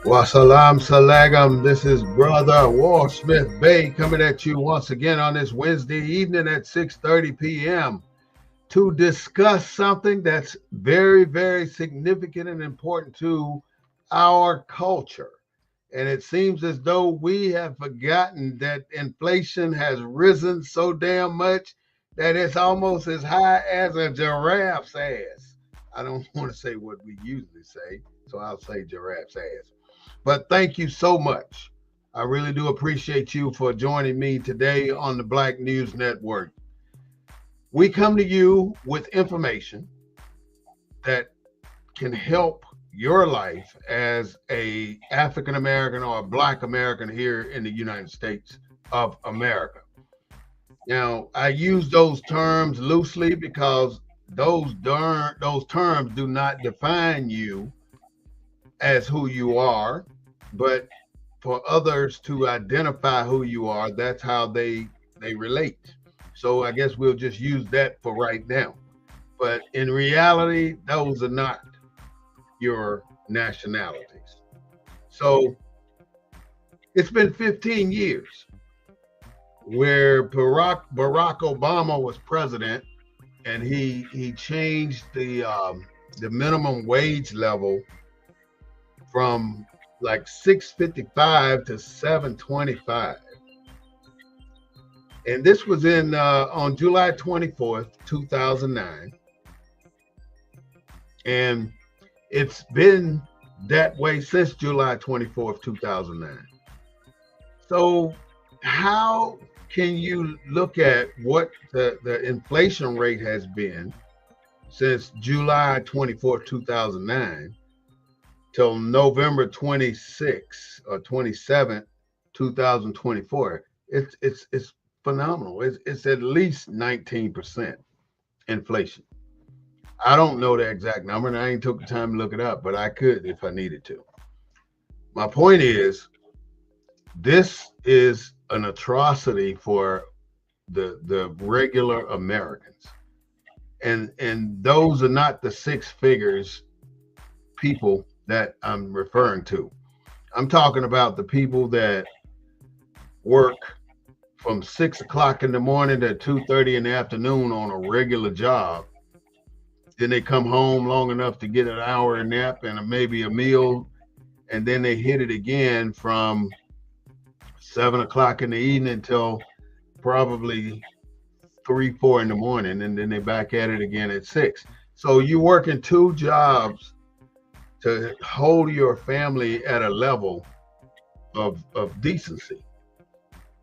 Wassalam Salagam. This is Brother War Smith-Bey coming at you once again on this Wednesday evening at 6:30 p.m. to discuss something that's very, very significant and important to our culture. And it seems as though we have forgotten that inflation has risen so damn much that it's almost as high as a giraffe's ass. I don't want to say what we usually say, so I'll say giraffe's ass. But thank you so much. I really do appreciate you for joining me today on the Black News Network. We come to you with information that can help your life as a African American or a Black American here in the United States of America. Now, I use those terms loosely because those terms do not define you as who you are, but for others to identify who you are, that's how they relate. So I guess we'll just use that for right now. But in reality, those are not your nationalities. So it's been 15 years where Barack Obama was president, and he changed the minimum wage level from like $6.55 to $7.25, and this was in on July 24th, 2009, and it's been that way since July 24th, 2009. So how can you look at what the inflation rate has been since July 24th, 2009 till November 26th or 27th, 2024? It's phenomenal. It's at least 19% inflation. I don't know the exact number, and I ain't took the time to look it up, but I could if I needed to. My point is, this is an atrocity for the regular Americans, and those are not the six figures people that I'm referring to. I'm talking about the people that work from 6 o'clock in the morning to 2:30 in the afternoon on a regular job. Then they come home long enough to get an hour nap and maybe a meal, and then they hit it again from 7 o'clock in the evening until probably 3, 4 in the morning, and then they back at it again at 6. So you're working two jobs to hold your family at a level of decency.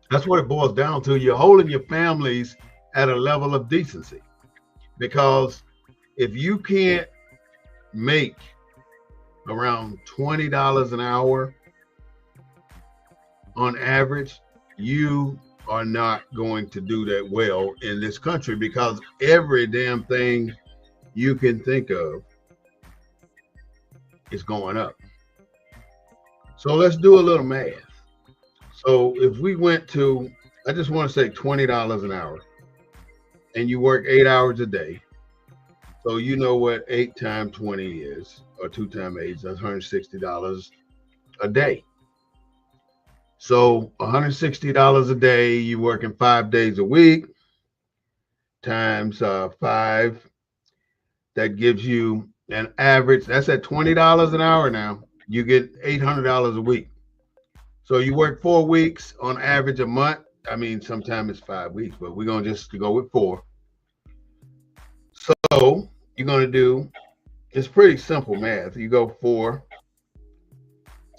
That's what it boils down to. You're holding your families at a level of decency, because if you can't make around $20 an hour on average, you are not going to do that well in this country, because every damn thing you can think of is going up. So let's do a little math. So if we went to, I just want to say $20 an hour, and you work 8 hours a day. So you know what 8 times 20 is, or 2 times 8, that's $160 a day. So $160 a day, you working 5 days a week, times 5, that gives you an average, that's at $20 an hour now, you get $800 a week. So you work 4 weeks on average a month. I mean, sometimes it's 5 weeks, but we're going to just go with 4. So you're going to do, it's pretty simple math. You go 4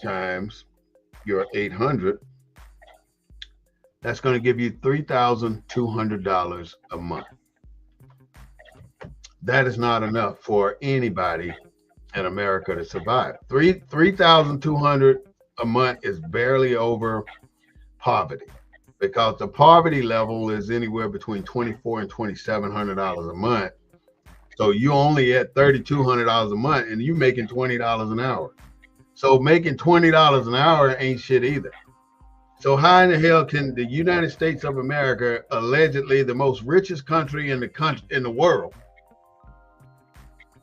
times your 800. That's going to give you $3,200 a month. That is not enough for anybody in America to survive. $3,200 a month is barely over poverty, because the poverty level is anywhere between $2,400 and $2,700 a month. So you only at $3,200 a month, and you making $20 an hour. So making $20 an hour ain't shit either. So how in the hell can the United States of America, allegedly the most richest country in the world,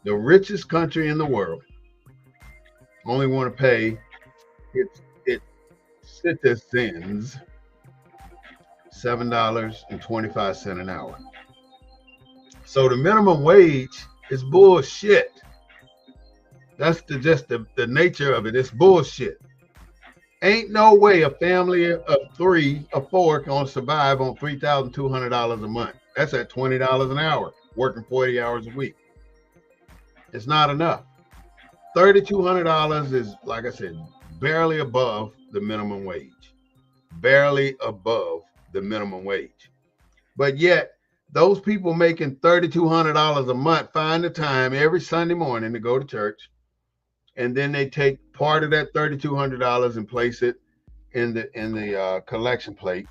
the richest country in the world, only want to pay It citizens $7.25 an hour. So the minimum wage is bullshit. That's just the nature of it. It's bullshit. Ain't no way a family of 3 or 4 can survive on $3,200 a month. That's at $20 an hour, working 40 hours a week. It's not enough. $3,200 is, like I said, barely above the minimum wage. Barely above the minimum wage. But yet, those people making $3,200 a month find the time every Sunday morning to go to church, and then they take part of that $3,200 and place it in the collection plate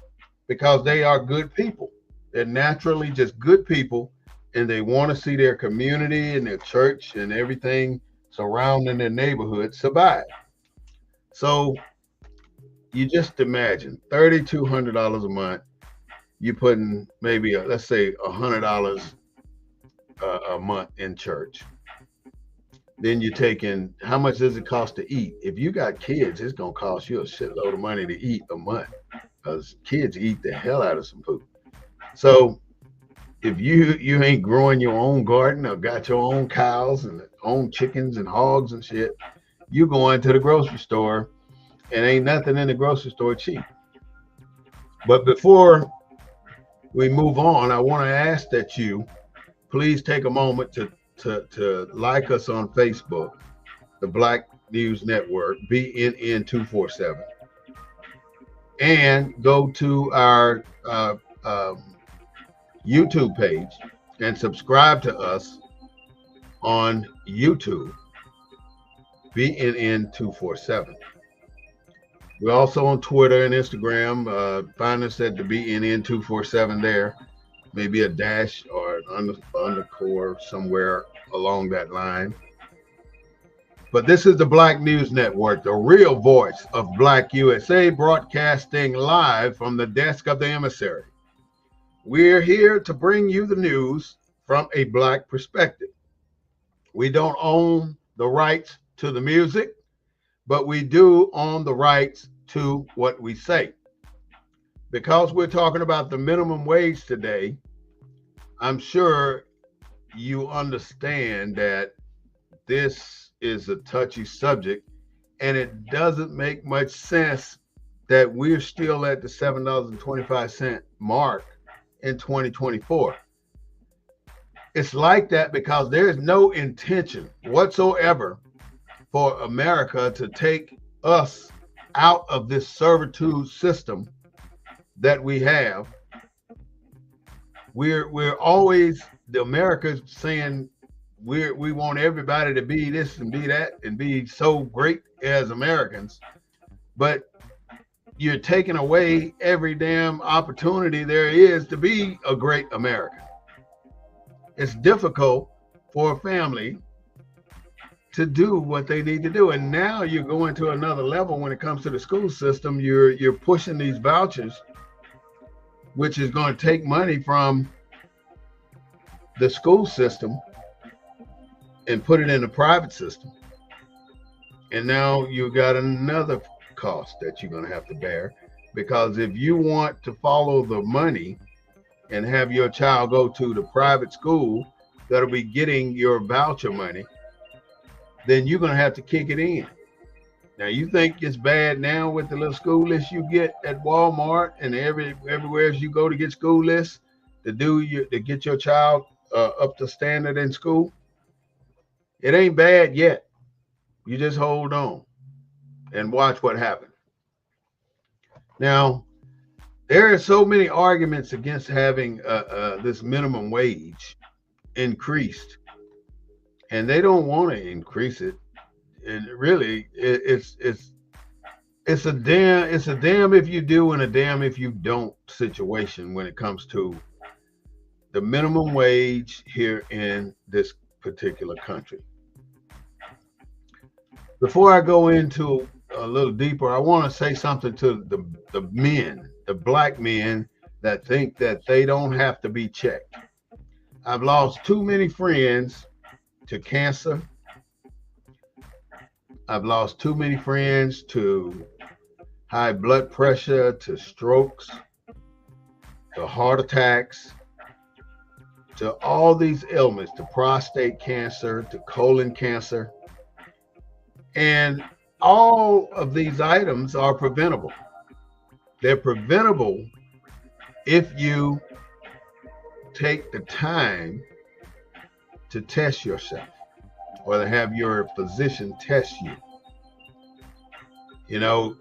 because they are good people. They're naturally just good people, and they want to see their community and their church and everything surrounding their neighborhood survive. So you just imagine $3,200 a month. You're putting maybe, let's say, $100 a month in church. Then you're taking, how much does it cost to eat? If you got kids, it's going to cost you a shitload of money to eat a month because kids eat the hell out of some food. So if you ain't growing your own garden or got your own cows and own chickens and hogs and shit, you go into the grocery store and ain't nothing in the grocery store cheap. But before we move on, I want to ask that you please take a moment to like us on Facebook, the Black News Network, BNN 247, and go to our YouTube page and subscribe to us on YouTube, BNN 247. We're also on Twitter and Instagram. Find us at the BNN 247 there. Maybe a dash or an underscore somewhere along that line. But this is the Black News Network, the real voice of Black USA, broadcasting live from the desk of the Emissary. We're here to bring you the news from a Black perspective. We don't own the rights to the music, but we do own the rights to what we say. Because we're talking about the minimum wage today, I'm sure you understand that this is a touchy subject, and it doesn't make much sense that we're still at the $7.25 mark in 2024. It's like that because there is no intention whatsoever for America to take us out of this servitude system that we have. We're always, the America's saying we want everybody to be this and be that and be so great as Americans, but you're taking away every damn opportunity there is to be a great American. It's difficult for a family to do what they need to do. And now you're going to another level when it comes to the school system. You're pushing these vouchers, which is going to take money from the school system and put it in the private system. And now you got another cost that you're going to have to bear, because if you want to follow the money and have your child go to the private school that'll be getting your voucher money, then you're going to have to kick it in. Now, you think it's bad now with the little school list you get at Walmart and everywhere you go to get school lists to get your child up to standard in school? It ain't bad yet. You just hold on and watch what happens. Now, there are so many arguments against having this minimum wage increased, and they don't want to increase it. And really, it's a damn if you do and a damn if you don't situation when it comes to the minimum wage here in this particular country. Before I go into a little deeper, I want to say something to the men, the black men that think that they don't have to be checked. I've lost too many friends to cancer, I've lost too many friends to high blood pressure, to strokes, to heart attacks, to all these ailments, to prostate cancer, to colon cancer. And all of these items are preventable. They're preventable if you take the time to test yourself or to have your physician test you. You know,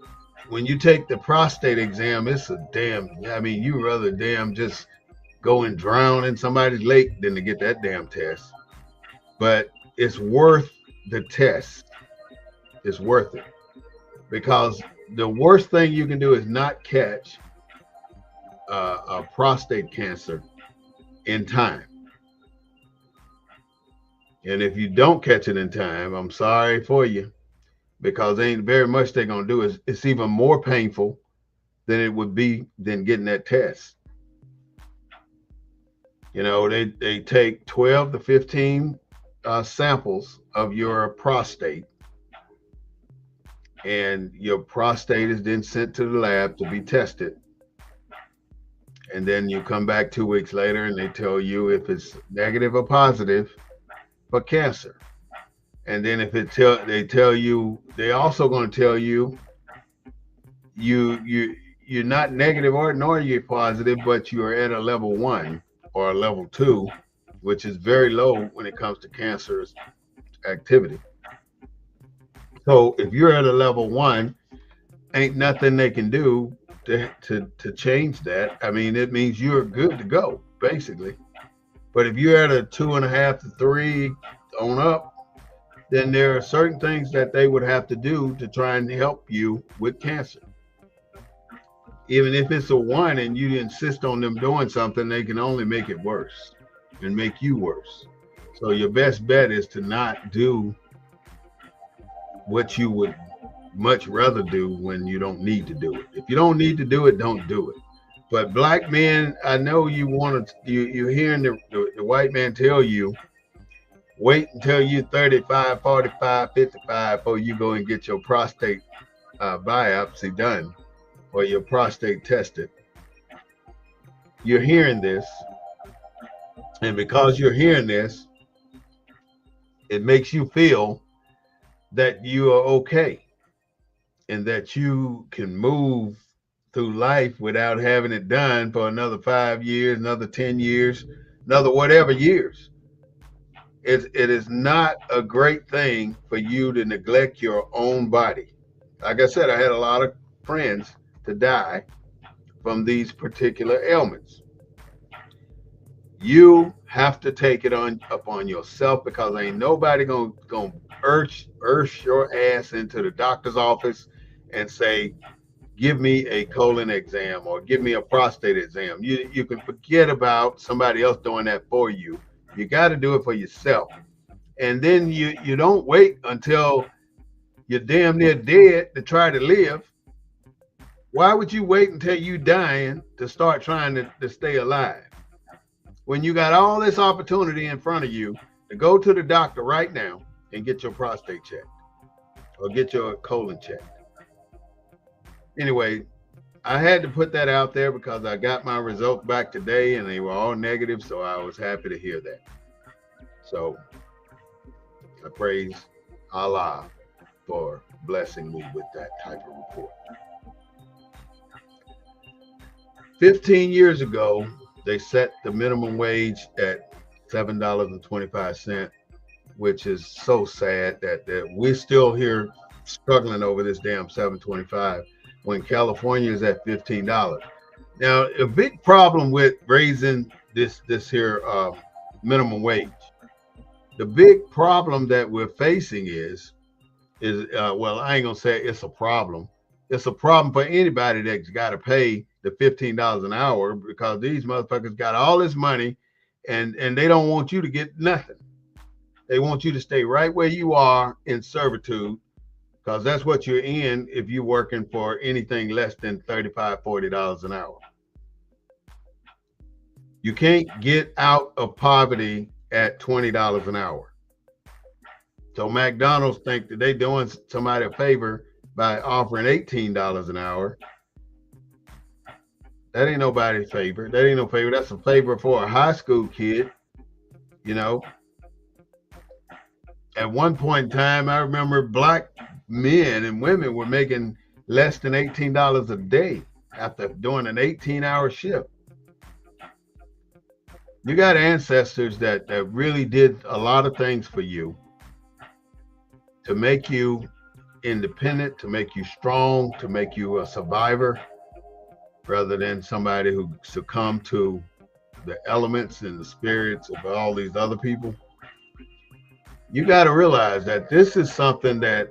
when you take the prostate exam, it's a damn, I mean, you rather damn just go and drown in somebody's lake than to get that damn test. But it's worth the test. It's worth it. Because the worst thing you can do is not catch a prostate cancer in time. And if you don't catch it in time, I'm sorry for you, because ain't very much they're gonna do. It's even more painful than it would be than getting that test. You know, they take 12 to 15 samples of your prostate, and your prostate is then sent to the lab to be tested. And then you come back 2 weeks later and they tell you if it's negative or positive for cancer. And then if they tell you, they also going to tell you you're not negative or nor you're positive, but you are at a level 1 or a level 2, which is very low when it comes to cancerous activity. So if you're at a level 1, ain't nothing they can do to change that. I mean, it means you're good to go, basically. But if you're at a 2.5 to 3 on up, then there are certain things that they would have to do to try and help you with cancer. Even if it's a 1 and you insist on them doing something, they can only make it worse and make you worse. So your best bet is to not do what you would much rather do when you don't need to do it. If you don't need to do it, don't do it. But black men, I know you want to, you're hearing the white man tell you, wait until you're 35, 45, 55 before you go and get your prostate biopsy done or your prostate tested. You're hearing this. And because you're hearing this, it makes you feel that you are okay and that you can move through life without having it done for another 5 years, another 10 years, another whatever years. It is not a great thing for you to neglect your own body. Like I said, I had a lot of friends to die from these particular ailments. You have to take it upon yourself, because ain't nobody gonna urge your ass into the doctor's office and say, give me a colon exam or give me a prostate exam. You can forget about somebody else doing that for you. You got to do it for yourself. And then you don't wait until you're damn near dead to try to live. Why would you wait until you dying to start trying to stay alive? When you got all this opportunity in front of you to go to the doctor right now and get your prostate checked or get your colon checked. Anyway, I had to put that out there because I got my results back today and they were all negative, so I was happy to hear that. So I praise Allah for blessing me with that type of report. 15 years ago, they set the minimum wage at $7.25, which is so sad that we're still here struggling over this damn $7.25 when California is at $15. Now, a big problem with raising this here minimum wage, the big problem that we're facing is well, I ain't gonna say it's a problem. It's a problem for anybody that's got to pay the $15 an hour, because these motherfuckers got all this money and they don't want you to get nothing. They want you to stay right where you are in servitude, because that's what you're in if you're working for anything less than $35, $40 an hour. You can't get out of poverty at $20 an hour. So McDonald's think that they doing somebody a favor by offering $18 an hour. That ain't nobody's favor. That ain't no favor. That's a favor for a high school kid. You know, at one point in time, I remember black men and women were making less than $18 a day after doing an 18-hour shift. You got ancestors that really did a lot of things for you to make you independent, to make you strong, to make you a survivor, rather than somebody who succumbed to the elements and the spirits of all these other people. You got to realize that this is something that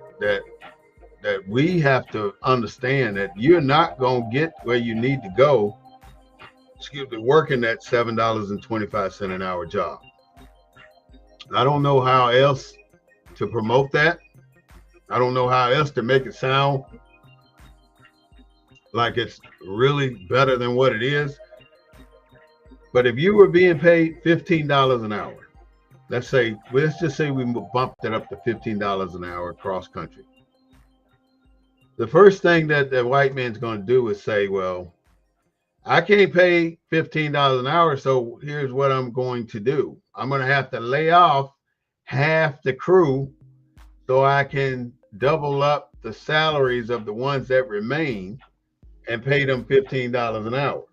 we have to understand, that you're not going to get where you need to go, working that $7.25 an hour job. I don't know how else to promote that. I don't know how else to make it sound like it's really better than what it is. But if you were being paid $15 an hour, let's just say we bumped it up to $15 an hour across country. The first thing that the white man's going to do is say, well, I can't pay $15 an hour, so here's what I'm going to do. I'm going to have to lay off half the crew so I can double up the salaries of the ones that remain and pay them $15 an hour.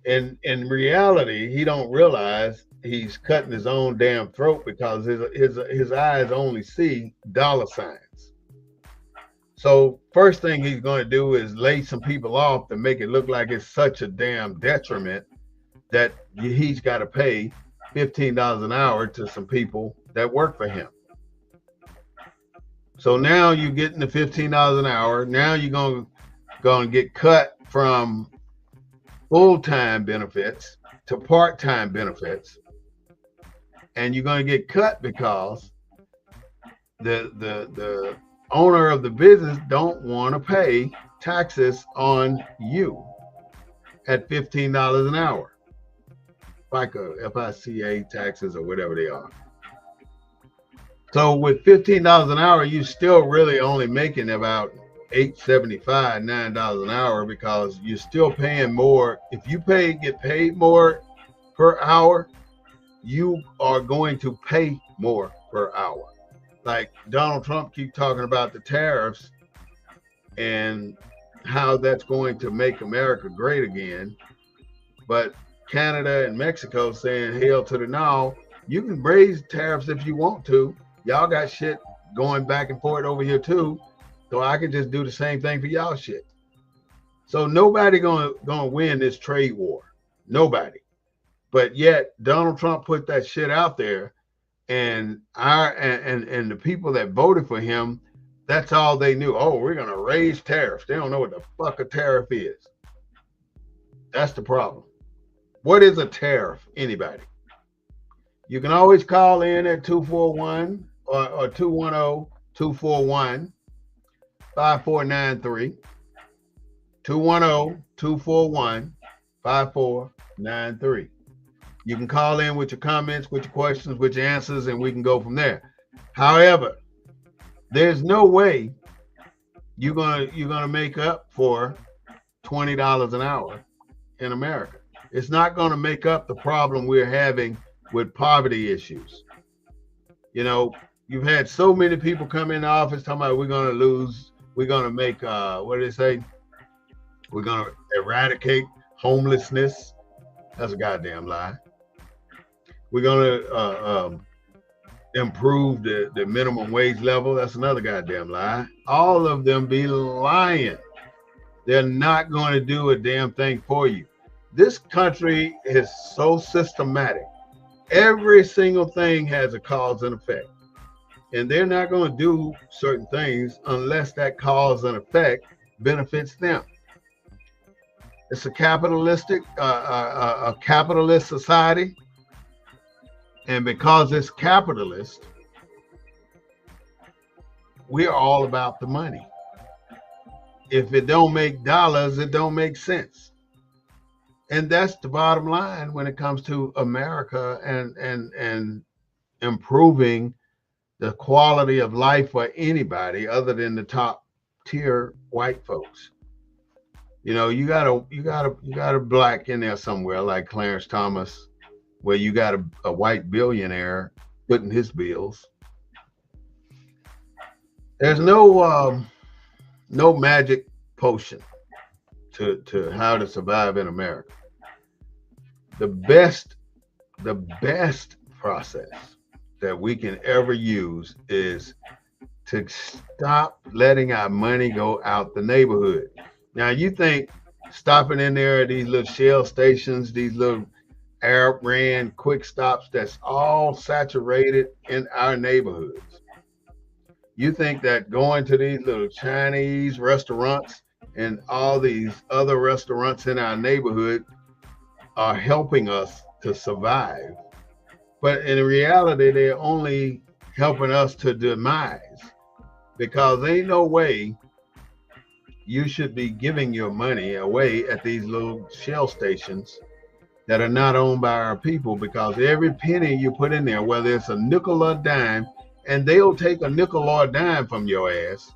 And in reality, he don't realize he's cutting his own damn throat, because his eyes only see dollar signs. So first thing he's going to do is lay some people off to make it look like it's such a damn detriment that he's got to pay $15 an hour to some people that work for him. So now you're getting the $15 an hour. Now you're going to get cut from full-time benefits to part-time benefits. And you're going to get cut because the owner of the business don't want to pay taxes on you at $15 an hour, FICA, FICA taxes, or whatever they are. So with $15 an hour, you still really only making about $8.75, $9 an hour, because you're still paying more. If you get paid more per hour, you are going to pay more per hour. Like Donald Trump keep talking about the tariffs and how that's going to make America great again. But Canada and Mexico saying, hell to the no, you can raise tariffs if you want to. Y'all got shit going back and forth over here too. So I can just do the same thing for y'all shit. So nobody gonna win this trade war. Nobody. But yet Donald Trump put that shit out there. And and the people that voted for him, that's all they knew. Oh, we're gonna raise tariffs. They don't know what the fuck a tariff is. That's the problem. What is a tariff? Anybody? You can always call in at 241 or 210-241-5493. 210-241-5493. You can call in with your comments, with your questions, with your answers, and we can go from there. However, there's no way you're gonna make up for $20 an hour in America. It's not gonna make up the problem we're having with poverty issues. You know, you've had so many people come in the office talking about we're gonna make what do they say? We're gonna eradicate homelessness. That's a goddamn lie. We're gonna improve the minimum wage level. That's another goddamn lie. All of them be lying. They're not going to do a damn thing for you. This country is so systematic. Every single thing has a cause and effect. And they're not going to do certain things unless that cause and effect benefits them. It's a capitalistic, a capitalist society. And because it's capitalist, we're all about the money. If it don't make dollars, it don't make sense. And that's the bottom line when it comes to America and improving the quality of life for anybody other than the top tier white folks. You know, you got a black in there somewhere like Clarence Thomas, where you got a white billionaire putting his bills. There's no magic potion to how to survive in America. The best process that we can ever use is to stop letting our money go out the neighborhood. Now you think stopping in there at these little shell stations, these little Arab ran quick stops that's all saturated in our neighborhoods. You think that going to these little Chinese restaurants and all these other restaurants in our neighborhood are helping us to survive. But in reality, they're only helping us to demise, because ain't no way you should be giving your money away at these little shell stations that are not owned by our people, because every penny you put in there, whether it's a nickel or a dime, and they'll take a nickel or a dime from your ass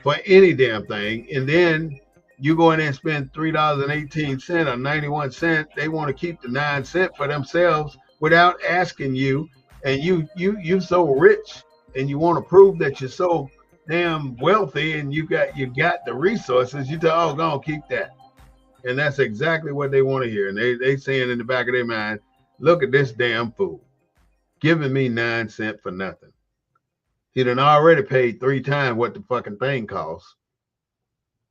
for any damn thing, and then you go in there and spend $3.18 or 91 cents. They want to keep the 9 cents for themselves without asking you, and you so rich, and you want to prove that you're so damn wealthy, and you got the resources. You tell, oh, go on, keep that. And that's exactly what they want to hear. And they saying in the back of their mind, look at this damn fool giving me 9 cents for nothing. He done already paid 3 times what the fucking thing costs.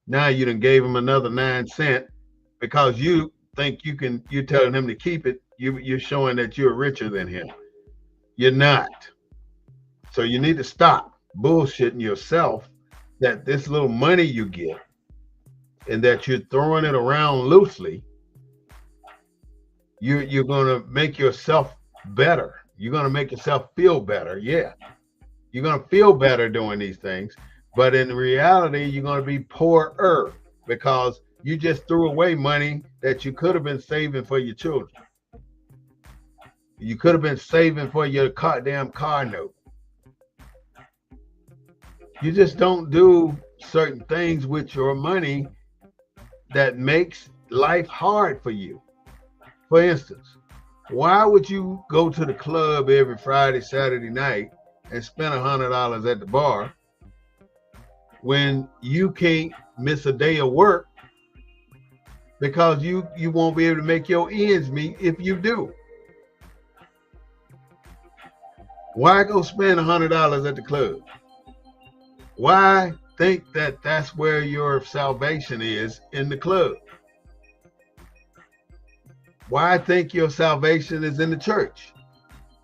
Now you done gave him another 9 cents because you think you're telling him to keep it. You're showing that you're richer than him. You're not. So you need to stop bullshitting yourself that this little money you get and that you're throwing it around loosely, you're going to make yourself better. You're going to make yourself feel better. Yeah. You're going to feel better doing these things. But in reality, you're going to be poorer because you just threw away money that you could have been saving for your children. You could have been saving for your damn car note. You just don't do certain things with your money that makes life hard for you. For instance, why would you go to the club every Friday, Saturday night and spend $100 at the bar when you can't miss a day of work because you won't be able to make your ends meet if you do? Why go spend $100 at the club? Why think that that's where your salvation is, in the club? Why think your salvation is in the church?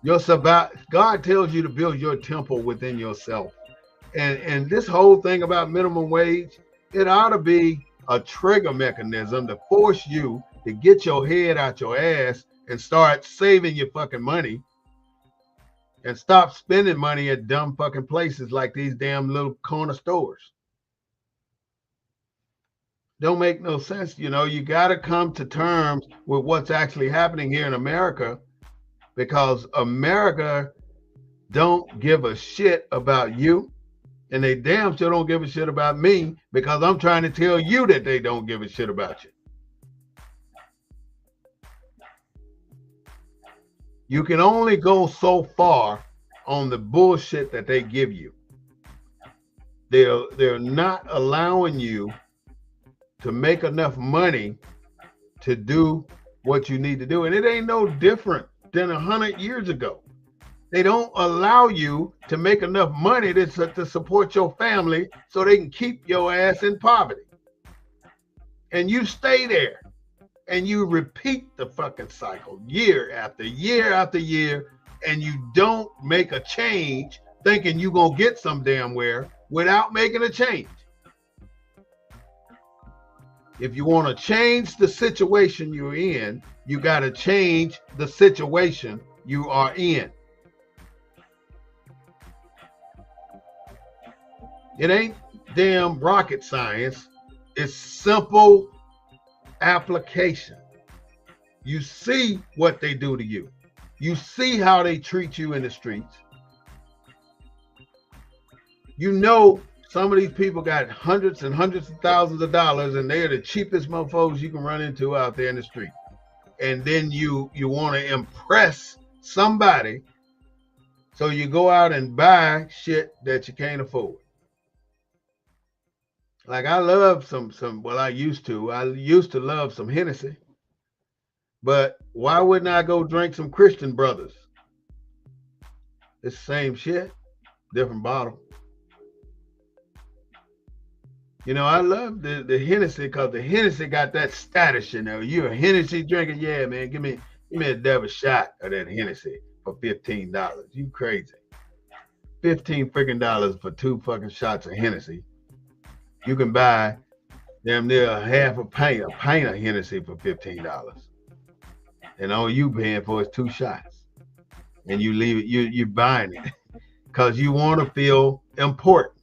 God tells you to build your temple within yourself. And this whole thing about minimum wage, it ought to be a trigger mechanism to force you to get your head out your ass and start saving your fucking money and stop spending money at dumb fucking places like these damn little corner stores. Don't make no sense. You know, you got to come to terms with what's actually happening here in America, because America don't give a shit about you, and they damn sure don't give a shit about me, because I'm trying to tell you that they don't give a shit about you. You can only go so far on the bullshit that they give you. They're not allowing you to make enough money to do what you need to do. And it ain't no different than 100 years ago. They don't allow you to make enough money to support your family so they can keep your ass in poverty. And you stay there. And you repeat the fucking cycle year after year after year, and you don't make a change thinking you're going to get some damn where without making a change. If you want to change the situation you're in, you got to change the situation you are in. It ain't damn rocket science. It's simple application. You see what they do to you. You see how they treat you in the streets. You know, some of these people got hundreds and hundreds of thousands of dollars, and they're the cheapest motherfuckers you can run into out there in the street. And then you want to impress somebody, so you go out and buy shit that you can't afford. Like I love some. Well, I used to love some Hennessy, but why wouldn't I go drink some Christian Brothers? It's the same shit, different bottle. You know, I love the Hennessy because the Hennessy got that status. You know, you a Hennessy drinker, yeah, man. Give me a double shot of that Hennessy for $15. You crazy? $15 freaking for 2 fucking shots of Hennessy. You can buy damn near a half a pint of Hennessy for $15, and all you paying for is 2 shots, and you leave it. You buying it because you want to feel important.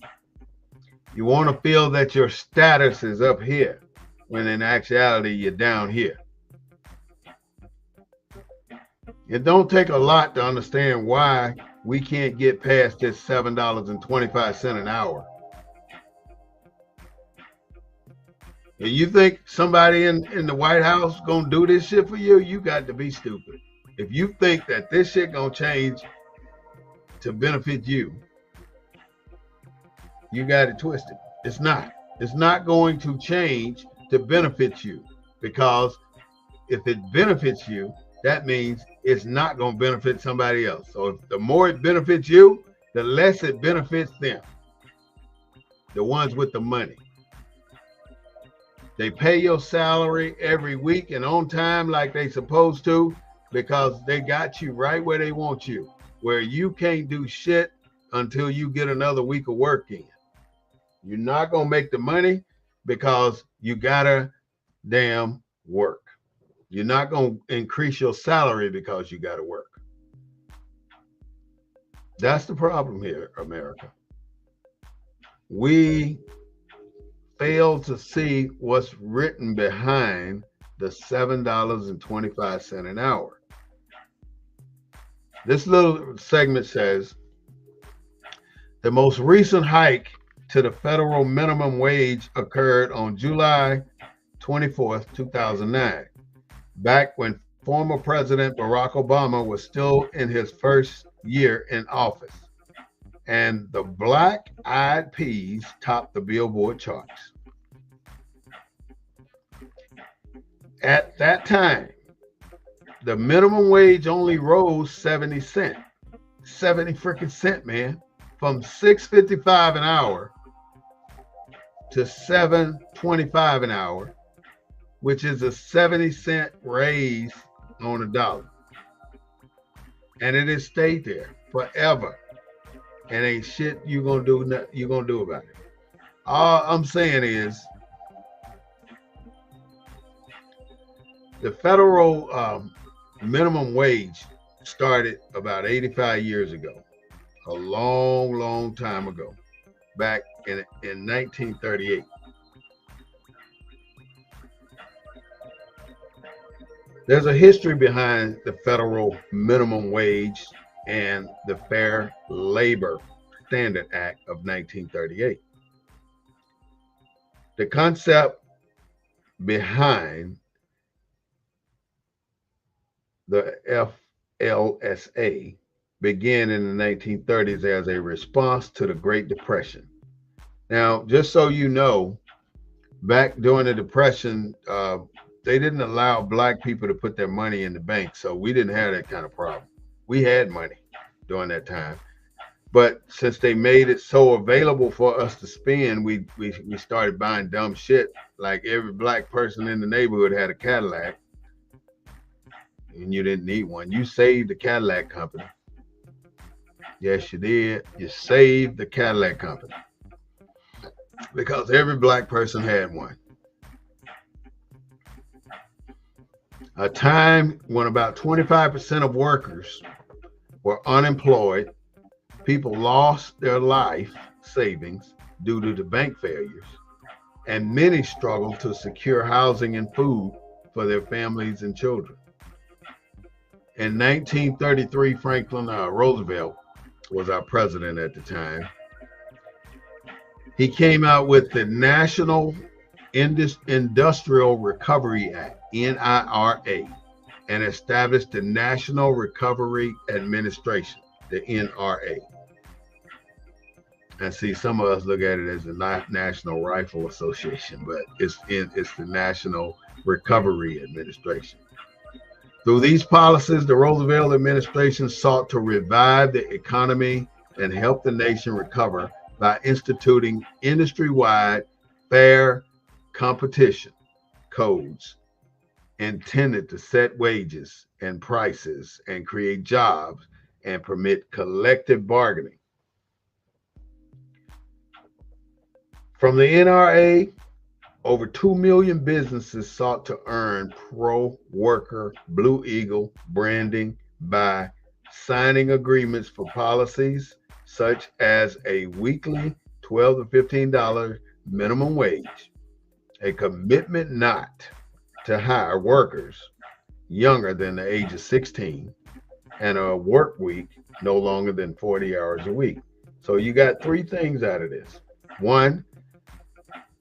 You want to feel that your status is up here, when in actuality you're down here. It don't take a lot to understand why we can't get past this $7.25 an hour. And you think somebody in the White House gonna do this shit for you? You got to be stupid. If you think that this shit gonna change to benefit you, you got it twisted. It's not. It's not going to change to benefit you, because if it benefits you, that means it's not going to benefit somebody else. So if the more it benefits you, the less it benefits them, the ones with the money. They pay your salary every week and on time like they supposed to, because they got you right where they want you, where you can't do shit until you get another week of work in. You're not going to make the money because you got to damn work. You're not going to increase your salary because you got to work. That's the problem here, America. We fail to see what's written behind the $7.25 an hour. This little segment says, the most recent hike to the federal minimum wage occurred on July 24th, 2009, back when former President Barack Obama was still in his first year in office, and the Black Eyed Peas topped the Billboard charts. At that time, the minimum wage only rose 70 cents. 70 freaking cent, man. From $6.55 an hour to $7.25 an hour, which is a 70-cent raise on a dollar. And it has stayed there forever. And ain't shit you gonna do about it. All I'm saying is the federal minimum wage started about 85 years ago, a long, long time ago, back in 1938. There's a history behind the federal minimum wage and the Fair Labor Standard Act of 1938. The concept behind the FLSA began in the 1930s as a response to the Great Depression. Now, just so you know, back during the Depression, they didn't allow black people to put their money in the bank, so we didn't have that kind of problem. We had money during that time, but since they made it so available for us to spend, we started buying dumb shit. Like every black person in the neighborhood had a Cadillac, and you didn't need one. You saved the Cadillac company. Yes, you did. You saved the Cadillac company because every black person had one. A time when about 25% of workers were unemployed, people lost their life savings due to the bank failures, and many struggled to secure housing and food for their families and children. In 1933, Franklin Roosevelt was our president at the time. He came out with the National Industrial Recovery Act, NIRA, and established the National Recovery Administration, the NRA. And see, some of us look at it as the National Rifle Association, but it's the National Recovery Administration. Through these policies, the Roosevelt administration sought to revive the economy and help the nation recover by instituting industry-wide fair competition codes intended to set wages and prices and create jobs and permit collective bargaining. From the NRA, over 2 million businesses sought to earn pro-worker Blue Eagle branding by signing agreements for policies such as a weekly $12 to $15 minimum wage, a commitment not to hire workers younger than the age of 16, and a work week no longer than 40 hours a week. So you got three things out of this. One,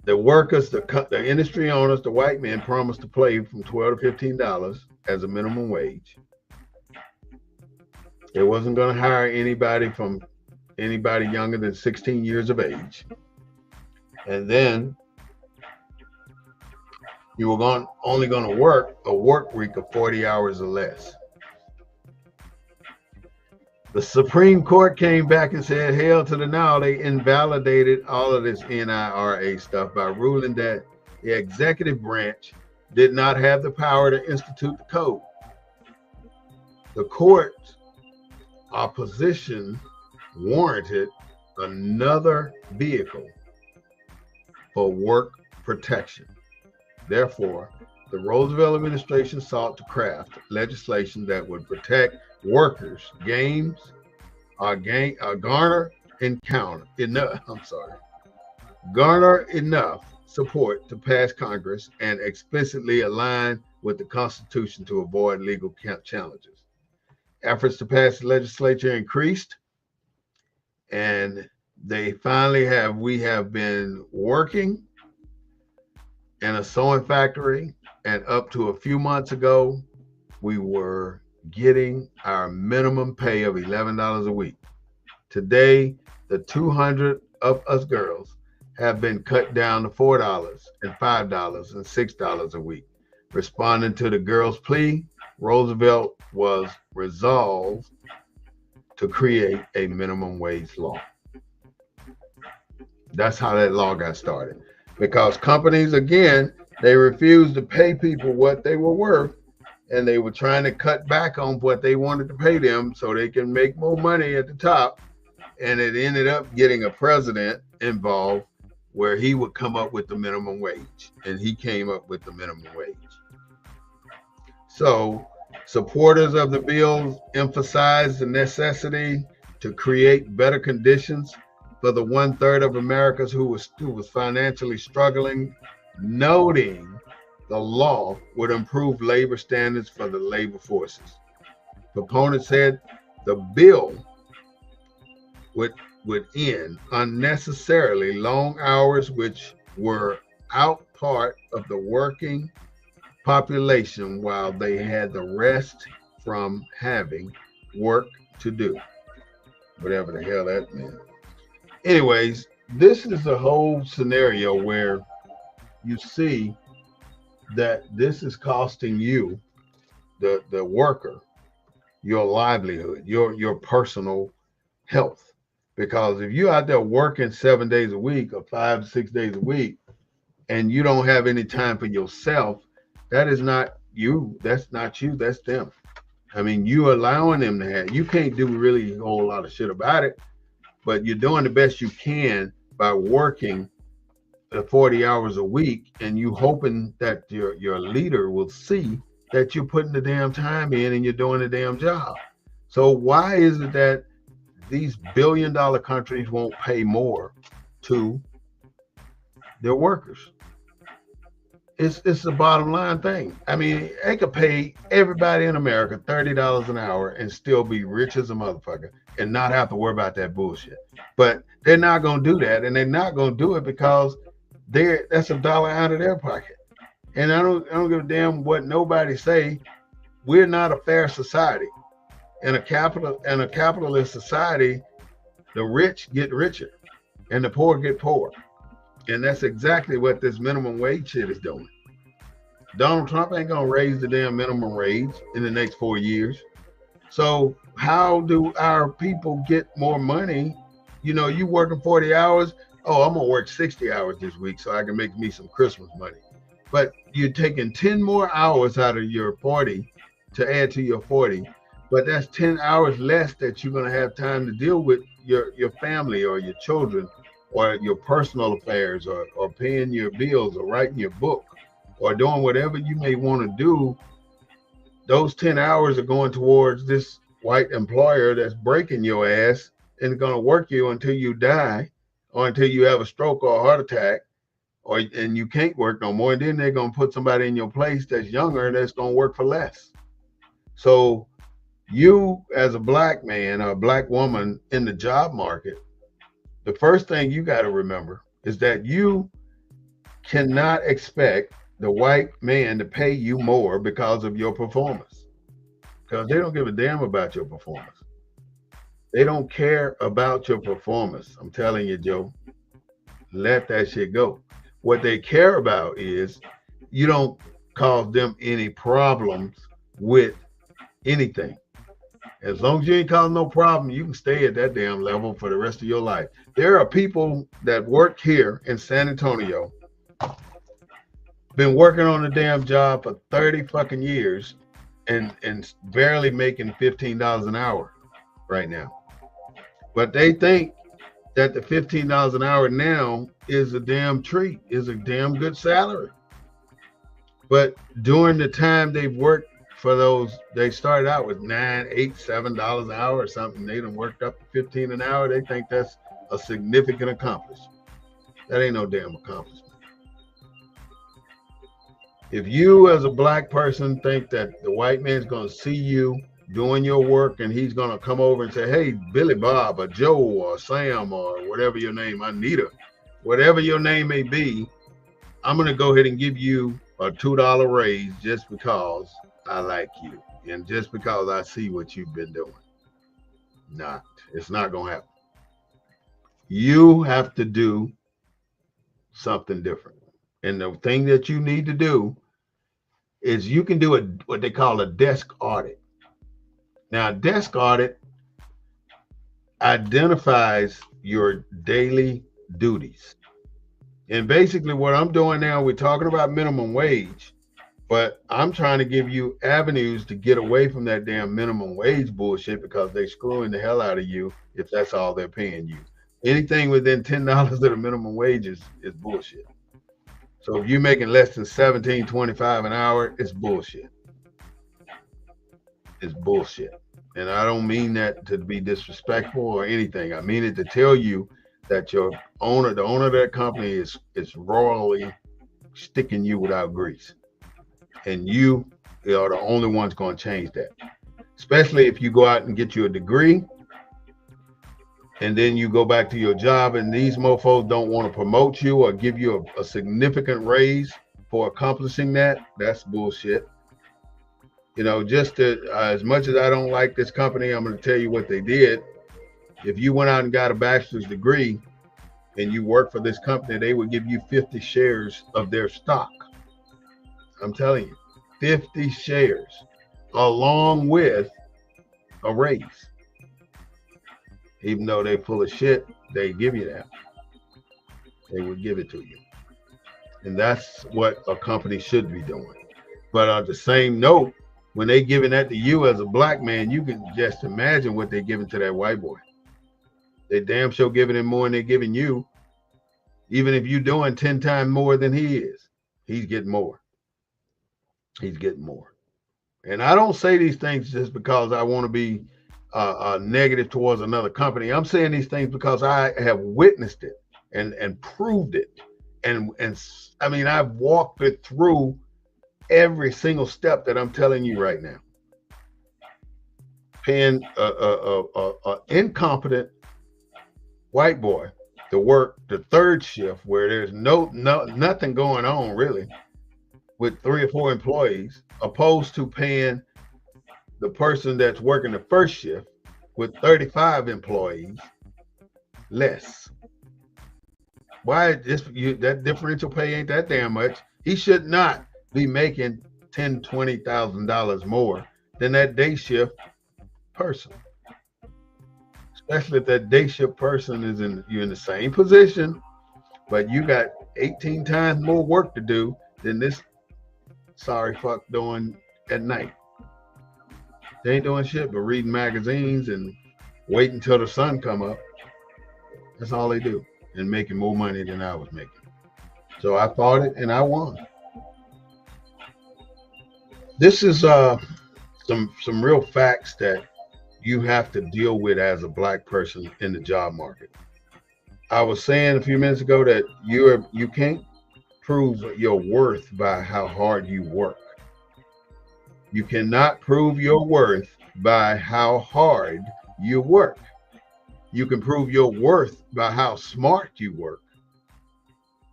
the workers, the industry owners, the white men promised to pay from $12 to $15 as a minimum wage. It wasn't going to hire anybody younger than 16 years of age. And then you were only going to work a work week of 40 hours or less. The Supreme Court came back and said, hell to the no. They invalidated all of this NIRA stuff by ruling that the executive branch did not have the power to institute the code. The court's opposition warranted another vehicle for work protection. Therefore, the Roosevelt administration sought to craft legislation that would protect workers' garner enough support to pass Congress and explicitly align with the Constitution to avoid legal challenges. Efforts to pass the legislature increased, and we have been working in a sewing factory, and up to a few months ago, we were getting our minimum pay of $11 a week. Today, the 200 of us girls have been cut down to $4 and $5 and $6 a week. Responding to the girls' plea, Roosevelt was resolved to create a minimum wage law. That's how that law got started. Because companies, again, they refused to pay people what they were worth, and they were trying to cut back on what they wanted to pay them so they can make more money at the top. And it ended up getting a president involved where he would come up with the minimum wage, and he came up with the minimum wage. So supporters of the bill emphasized the necessity to create better conditions for the 1/3 of Americans who was financially struggling, noting the law would improve labor standards for the labor forces. Proponents said the bill would end unnecessarily long hours, which were out part of the working population while they had the rest from having work to do. Whatever the hell that meant. Anyways, this is a whole scenario where you see that this is costing you, the worker, your livelihood, your personal health. Because if you're out there working 7 days a week or 5 to 6 days a week, and you don't have any time for yourself, that is not you. That's not you. That's them. I mean, you allowing them to have. You can't do really a whole lot of shit about it, but you're doing the best you can by working 40 hours a week, and you hoping that your leader will see that you're putting the damn time in and you're doing the damn job. So why is it that these billion-dollar countries won't pay more to their workers? It's the bottom line thing. I mean, they could pay everybody in America $30 an hour and still be rich as a motherfucker and not have to worry about that bullshit. But they're not gonna do that, and they're not gonna do it because that's a dollar out of their pocket. And I don't give a damn what nobody say. We're not a fair society. In a capitalist society, the rich get richer and the poor get poorer. And that's exactly what this minimum wage shit is doing. Donald Trump ain't gonna raise the damn minimum wage in the next 4 years. So how do our people get more money? You know, you working 40 hours. Oh, I'm gonna work 60 hours this week so I can make me some Christmas money. But you're taking 10 more hours out of your 40 to add to your 40. But that's 10 hours less that you're gonna have time to deal with your family or your children or your personal affairs or paying your bills or writing your book or doing whatever you may want to do. Those 10 hours are going towards this white employer that's breaking your ass and going to work you until you die or until you have a stroke or a heart attack and you can't work no more. And then they're going to put somebody in your place that's younger that's going to work for less. So you as a black man or a black woman in the job market, the first thing you got to remember is that you cannot expect the white man to pay you more because of your performance. Because they don't give a damn about your performance. They don't care about your performance. I'm telling you, Joe, let that shit go. What they care about is you don't cause them any problems with anything. As long as you ain't causing no problem, you can stay at that damn level for the rest of your life. There are people that work here in San Antonio, been working on a damn job for 30 fucking years and barely making $15 an hour right now. But they think that the $15 an hour now is a damn treat, is a damn good salary. But during the time they've worked for those, they started out with $9, $8, $7 an hour or something. They done worked up to 15 an hour. They think that's a significant accomplishment. That ain't no damn accomplishment. If you as a black person think that the white man's gonna see you doing your work and he's gonna come over and say, hey, Billy Bob or Joe or Sam or whatever your name, Anita, whatever your name may be, I'm gonna go ahead and give you a $2 raise just because I like you and just because I see what you've been doing. Nah, it's not gonna happen. You have to do something different. And the thing that you need to do is you can do what they call a desk audit. Now, a desk audit identifies your daily duties. And basically what I'm doing now, we're talking about minimum wage, but I'm trying to give you avenues to get away from that damn minimum wage bullshit because they're screwing the hell out of you if that's all they're paying you. Anything within $10 of the minimum wage is bullshit. So if you're making less than $17.25 an hour, it's bullshit. It's bullshit. And I don't mean that to be disrespectful or anything. I mean it to tell you that the owner of that company is royally sticking you without grease. And you are the only ones going to change that. Especially if you go out and get you a degree and then you go back to your job and these mofos don't want to promote you or give you a significant raise for accomplishing that. That's bullshit. You know, just as much as I don't like this company, I'm going to tell you what they did. If you went out and got a bachelor's degree and you work for this company, they would give you 50 shares of their stock. I'm telling you, 50 shares along with a raise. Even though they're full of shit, they give you that. They would give it to you. And that's what a company should be doing. But on the same note, when they giving that to you as a black man, you can just imagine what they're giving to that white boy. They damn sure giving him more than they're giving you. Even if you're doing 10 times more than he is, he's getting more. He's getting more. And I don't say these things just because I want to be negative towards another company. I'm saying these things because I have witnessed it and proved it. And I mean, I've walked it through every single step that I'm telling you right now. Paying a incompetent white boy to work the third shift where there's nothing going on really with 3 or 4 employees, opposed to paying the person that's working the first shift with 35 employees less. Why that differential pay ain't that damn much? He should not be making $10,000-$20,000 more than that day shift person. Especially if that day shift person is you're in the same position, but you got 18 times more work to do than this sorry fuck doing at night. They ain't doing shit but reading magazines and waiting until the sun come up. That's all they do, and making more money than I was making. So I fought it and I won. This is some real facts that you have to deal with as a black person in the job market. I was saying a few minutes ago that you can't prove your worth by how hard you work. You cannot prove your worth by how hard you work. You can prove your worth by how smart you work.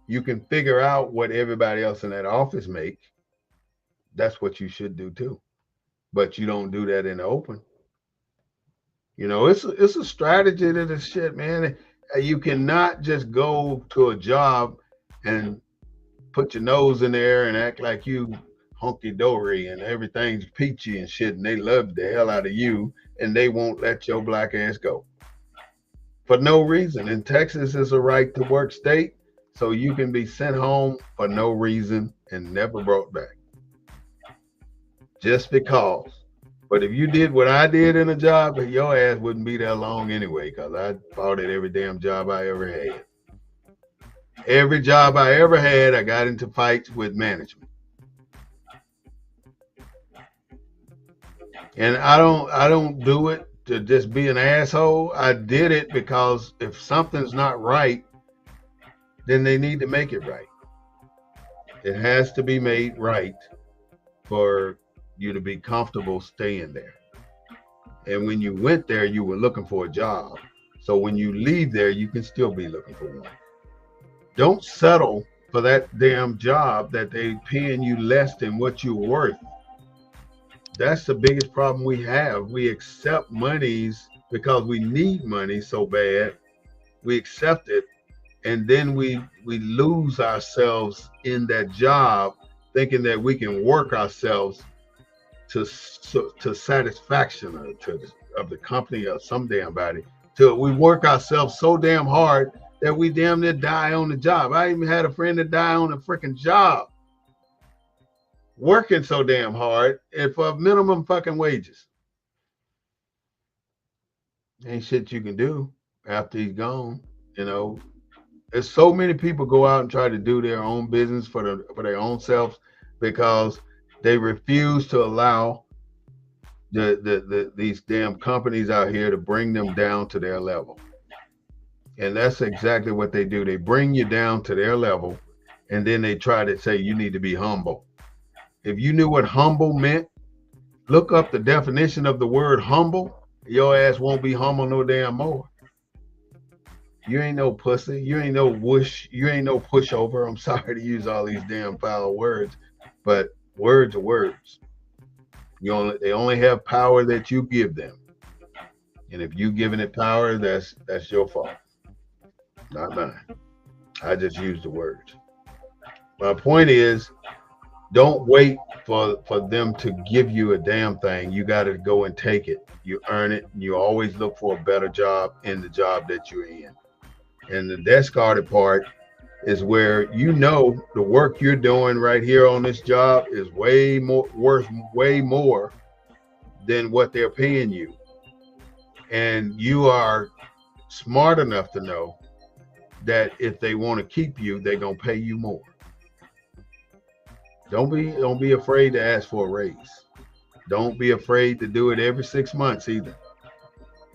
You can figure out what everybody else in that office make. That's what you should do too. But you don't do that in the open. You know, it's a strategy to this shit, man. You cannot just go to a job and put your nose in there and act like you hunky-dory and everything's peachy and shit, and they love the hell out of you, and they won't let your black ass go for no reason. And Texas is a right to work state, so you can be sent home for no reason and never brought back. Just because. But if you did what I did in a job, your ass wouldn't be that long anyway, because I fought at every damn job I ever had. Every job I ever had, I got into fights with management. And I don't do it to just be an asshole. I did it because if something's not right, then they need to make it right. It has to be made right for you to be comfortable staying there. And when you went there, you were looking for a job. So when you leave there, you can still be looking for one. Don't settle for that damn job that they paying you less than what you're worth. That's the biggest problem we have. We accept monies because we need money so bad. We accept it, and then we lose ourselves in that job, thinking that we can work ourselves to satisfaction of the company or some damn body. Till we work ourselves so damn hard that we damn near die on the job. I even had a friend that died on a freaking job, working so damn hard and for minimum fucking wages. Ain't shit you can do after he's gone. You know, there's so many people go out and try to do their own business for their own selves because they refuse to allow these damn companies out here to bring them down to their level. And that's exactly what they do. They bring you down to their level, and then they try to say you need to be humble. If you knew what humble meant, look up the definition of the word humble. Your ass won't be humble no damn more. You ain't no pussy. You ain't no whoosh. You ain't no pushover. I'm sorry to use all these damn foul words, but words are words. They only have power that you give them. And if you giving it power, that's your fault. Not mine. I just use the words. My point is, don't wait for them to give you a damn thing. You got to go and take it. You earn it. And you always look for a better job in the job that you're in. And the discarded part is where you know the work you're doing right here on this job is way more worth way more than what they're paying you. And you are smart enough to know that if they want to keep you, they're gonna pay you more. Don't be afraid to ask for a raise. Don't be afraid to do it every 6 months either.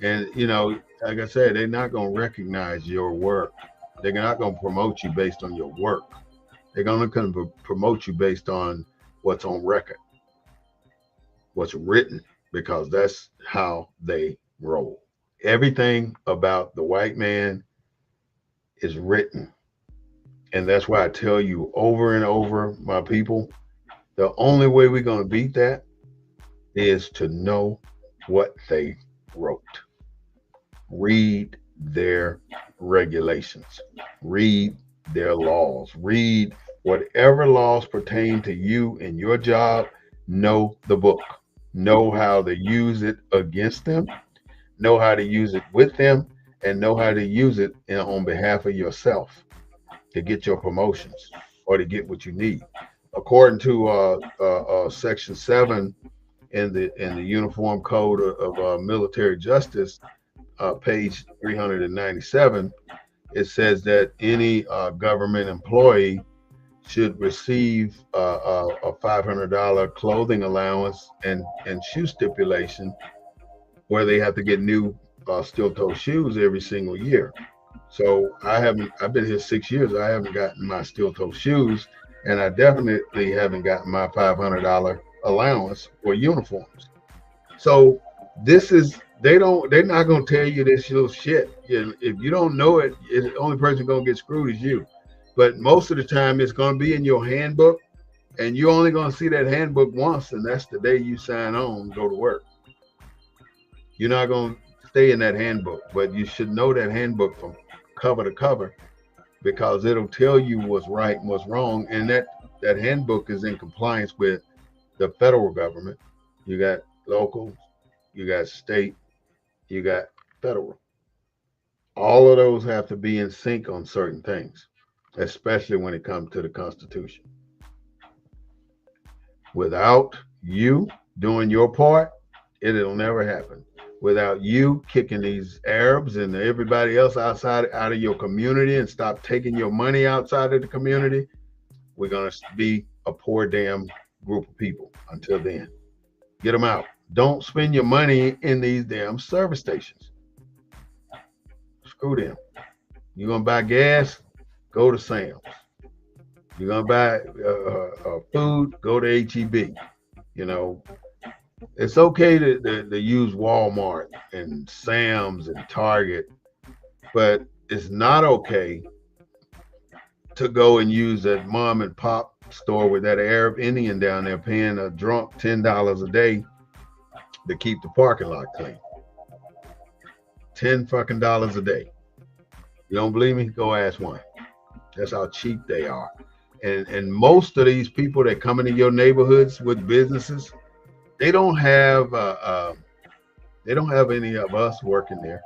And you know, like I said, they're not gonna recognize your work They're not going to promote you based on your work. They're going to promote you based on what's on record, what's written, because that's how they roll. Everything about the white man is written. And that's why I tell you over and over, my people, the only way we're going to beat that is to know what they wrote. Read their regulations, read their laws, read whatever laws pertain to you and your job. Know the book, know how to use it against them, know how to use it with them, and know how to use it on behalf of yourself to get your promotions or to get what you need. According to Section 7 in the Uniform Code of Military Justice, page 397, it says that any government employee should receive a $500 clothing allowance and shoe stipulation, where they have to get new steel-toe shoes every single year. So I've been here 6 years. I haven't gotten my steel-toe shoes, and I definitely haven't gotten my $500 allowance for uniforms. So they're not going to tell you this little shit. If you don't know it, the only person going to get screwed is you. But most of the time it's going to be in your handbook, and you're only going to see that handbook once, and that's the day you sign on and go to work. You're not going to stay in that handbook, but you should know that handbook from cover to cover, because it'll tell you what's right and what's wrong. And that handbook is in compliance with the federal government. You got local, you got state, you got federal. All of those have to be in sync on certain things, especially when it comes to the Constitution. Without you doing your part, it'll never happen. Without you kicking these Arabs and everybody else out of your community and stop taking your money outside of the community, we're going to be a poor damn group of people until then. Get them out. Don't spend your money in these damn service stations. Screw them. You're going to buy gas? Go to Sam's. You're going to buy food? Go to H-E-B. You know, it's okay to use Walmart and Sam's and Target, but it's not okay to go and use that mom and pop store with that Arab Indian down there paying a drunk $10 a day to keep the parking lot clean. $10 fucking a day. You don't believe me? Go ask one. That's how cheap they are. And most of these people that come into your neighborhoods with businesses, they don't have any of us working there.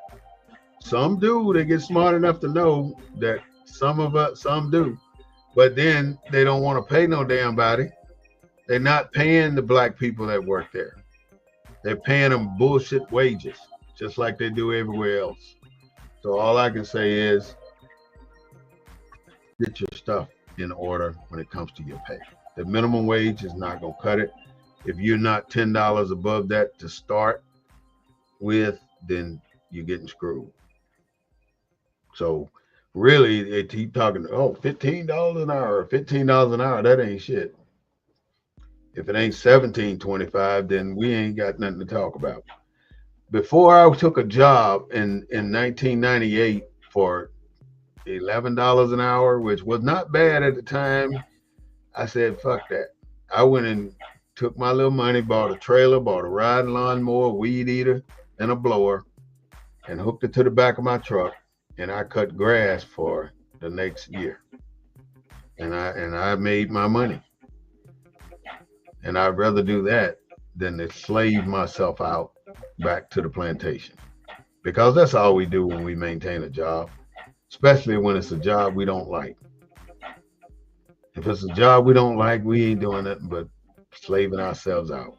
Some do. They get smart enough to know that some do, but then they don't want to pay no damn body. They're not paying the black people that work there. They're paying them bullshit wages, just like they do everywhere else. So all I can say is, get your stuff in order when it comes to your pay. The minimum wage is not going to cut it. If you're not $10 above that to start with, then you're getting screwed. So really, they keep talking, oh, $15 an hour, $15 an hour, that ain't shit. If it ain't $17.25, then we ain't got nothing to talk about. Before I took a job in 1998 for $11 an hour, which was not bad at the time, I said, fuck that. I went and took my little money, bought a trailer, bought a riding lawnmower, weed eater, and a blower, and hooked it to the back of my truck, and I cut grass for the next year. And I made my money. And I'd rather do that than to slave myself out back to the plantation. Because that's all we do when we maintain a job, especially when it's a job we don't like. If it's a job we don't like, we ain't doing nothing but slaving ourselves out.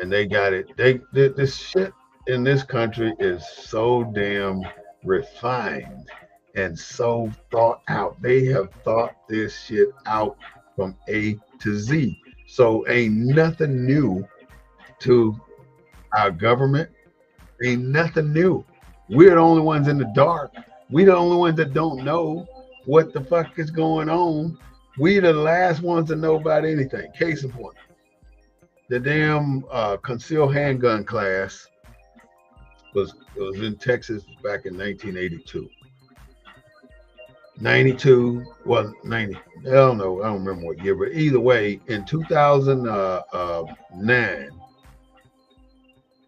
And they got it. This shit in this country is so damn refined and so thought out. They have thought this shit out from A to Z. So ain't nothing new to our government. Ain't nothing new. We're the only ones in the dark We the only ones that don't know what the fuck is going on. We the last ones to know about anything. Case in point, the damn concealed handgun class was in Texas back in 1982. 92, well, 90, I don't know, I don't remember what year, but either way, in 2009,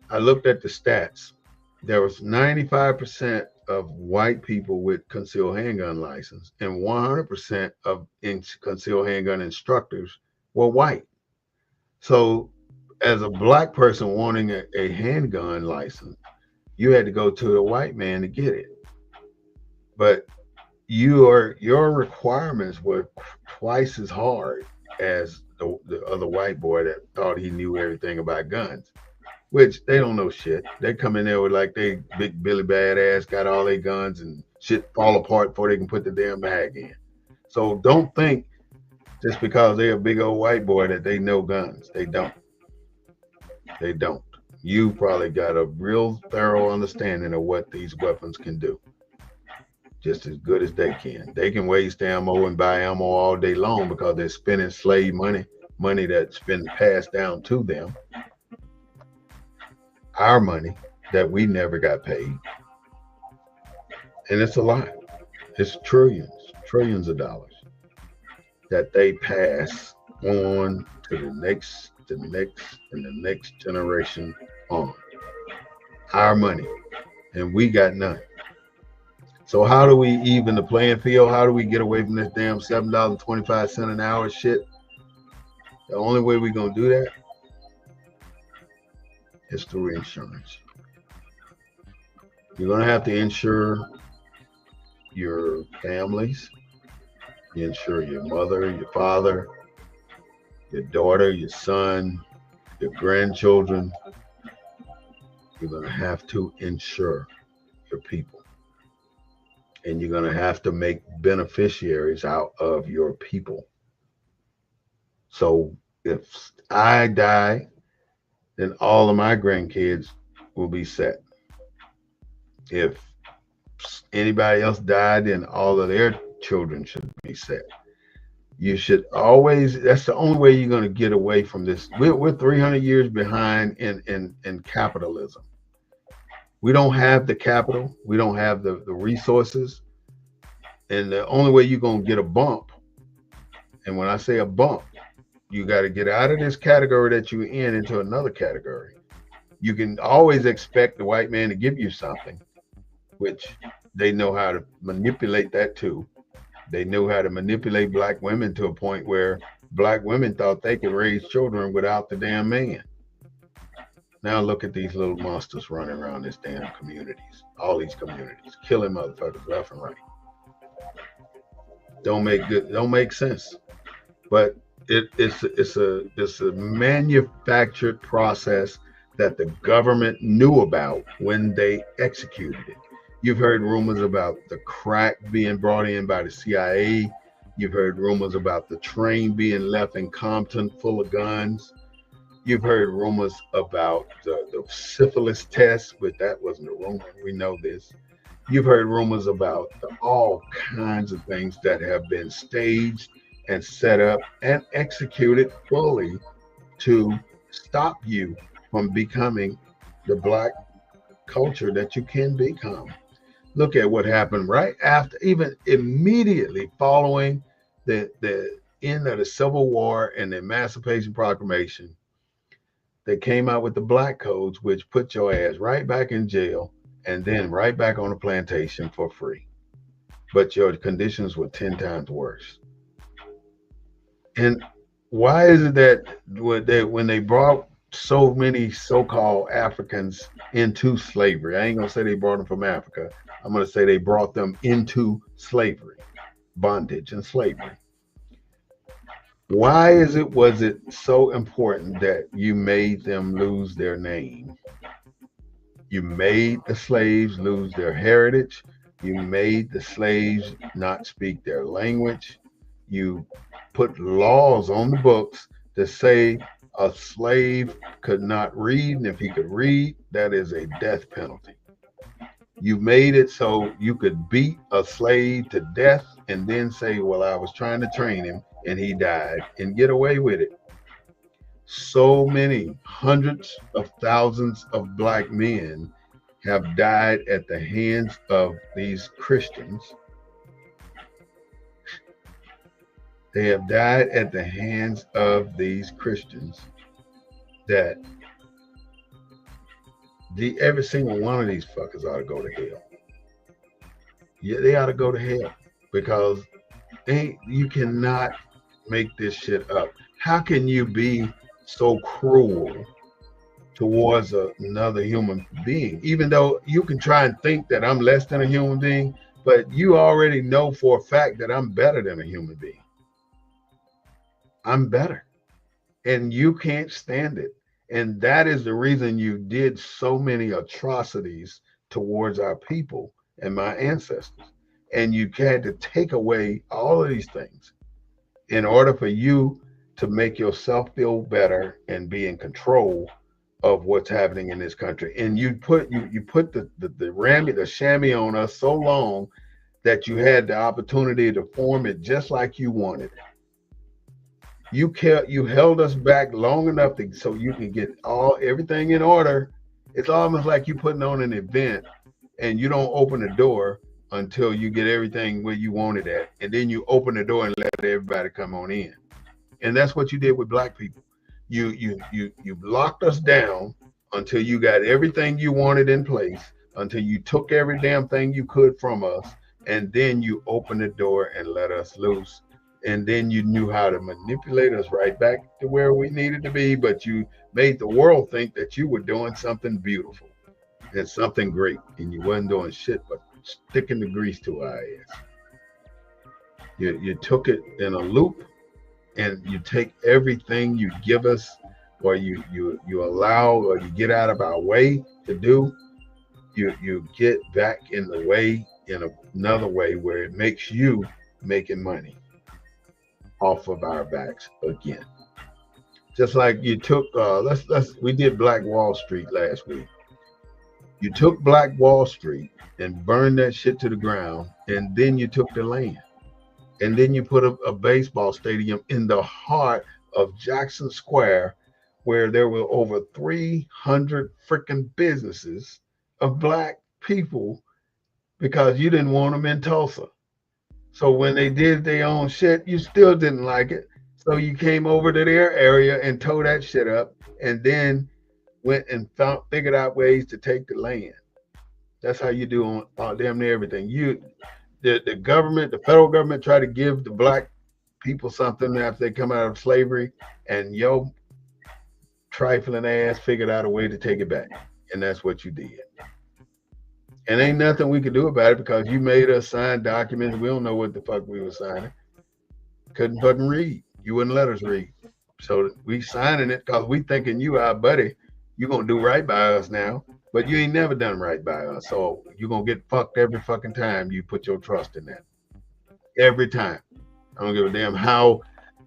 I looked at the stats. There was 95% of white people with concealed handgun license, and 100% of concealed handgun instructors were white. So, as a black person wanting a handgun license, you had to go to the white man to get it. But your requirements were twice as hard as the other white boy that thought he knew everything about guns, which they don't know shit. They come in there with like they big Billy Badass, got all their guns and shit fall apart before they can put the damn bag in. So don't think just because they're a big old white boy that they know guns. They don't. They don't. You probably got a real thorough understanding of what these weapons can do. Just as good as they can. They can waste ammo and buy ammo all day long because they're spending slave money, money that's been passed down to them. Our money that we never got paid. And it's a lot. It's trillions of dollars that they pass on to the next, and the next generation on. Our money. And we got none. So how do we even the playing field? How do we get away from this damn $7.25 an hour shit? The only way we're gonna do that is through insurance. You're gonna have to insure your families. You insure your mother, your father, your daughter, your son, your grandchildren. You're gonna have to insure your people. And you're going to have to make beneficiaries out of your people. So if I die, then all of my grandkids will be set. If anybody else died, then all of their children should be set. You should always, that's the only way you're going to get away from this. We're 300 years behind in capitalism. We don't have the capital. We don't have the resources. And the only way you're going to get a bump, and when I say a bump, you got to get out of this category that you're in into another category. You can always expect the white man to give you something, which they know how to manipulate that too. They know how to manipulate black women to a point where black women thought they could raise children without the damn man. Now look at these little monsters running around this damn communities, all these communities, killing motherfuckers left and right. Don't make sense. But it's a manufactured process that the government knew about when they executed it. You've heard rumors about the crack being brought in by the CIA. You've heard rumors about the train being left in Compton full of guns. You've heard rumors about the syphilis test, but that wasn't a rumor. We know this. You've heard rumors about all kinds of things that have been staged and set up and executed fully to stop you from becoming the black culture that you can become. Look at what happened right after, even immediately following the end of the Civil War and the Emancipation Proclamation. They came out with the black codes, which put your ass right back in jail and then right back on the plantation for free. But your conditions were 10 times worse. And why is it that when they brought so many so-called Africans into slavery, I ain't gonna say they brought them from Africa, I'm gonna say they brought them into slavery, bondage and slavery. Why was it so important that you made them lose their name? You made the slaves lose their heritage. You made the slaves not speak their language. You put laws on the books that say a slave could not read, and if he could read, that is a death penalty. You made it so you could beat a slave to death and then say, well, I was trying to train him and he died, and get away with it. So many hundreds of thousands of black men have died at the hands of these Christians. They have died at the hands of these Christians that every single one of these fuckers ought to go to hell. Yeah, they ought to go to hell because you cannot make this shit up. How can you be so cruel towards another human being? Even though you can try and think that I'm less than a human being, but you already know for a fact that I'm better than a human being. I'm better. And you can't stand it. And that is the reason you did so many atrocities towards our people and my ancestors. And you had to take away all of these things in order for you to make yourself feel better and be in control of what's happening in this country. And you put the chamois on us so long that you had the opportunity to form it just like you wanted. You held us back long enough so you can get everything in order. It's almost like you putting on an event and you don't open the door until you get everything where you want it at, and then you open the door and let everybody come on in. And that's what you did with black people. You locked us down until you got everything you wanted in place, until you took every damn thing you could from us, and then you opened the door and let us loose. And then you knew how to manipulate us right back to where we needed to be, but you made the world think that you were doing something beautiful and something great, and you wasn't doing shit but sticking the grease to our ass. You took it in a loop, and you take everything you give us, or you allow, or you get out of our way to do, you get back in the way in another way where it makes you making money off of our backs again. Just like you took we did Black Wall Street last week. You took Black Wall Street and burned that shit to the ground, and then you took the land, and then you put a baseball stadium in the heart of Jackson Square, where there were over 300 freaking businesses of black people, because you didn't want them in Tulsa. So when they did their own shit, you still didn't like it. So you came over to their area and tore that shit up, and then went and figured out ways to take the land. That's how you do on damn near everything. The government, the federal government, try to give the black people something after they come out of slavery, and your trifling ass figured out a way to take it back. And that's what you did. And ain't nothing we could do about it, because you made us sign documents. We don't know what the fuck we were signing. Couldn't fucking read. You wouldn't let us read. So we signing it because we thinking you our buddy. You gonna do right by us now. But you ain't never done right by us. So you're gonna get fucked every fucking time you put your trust in that. Every time. I don't give a damn how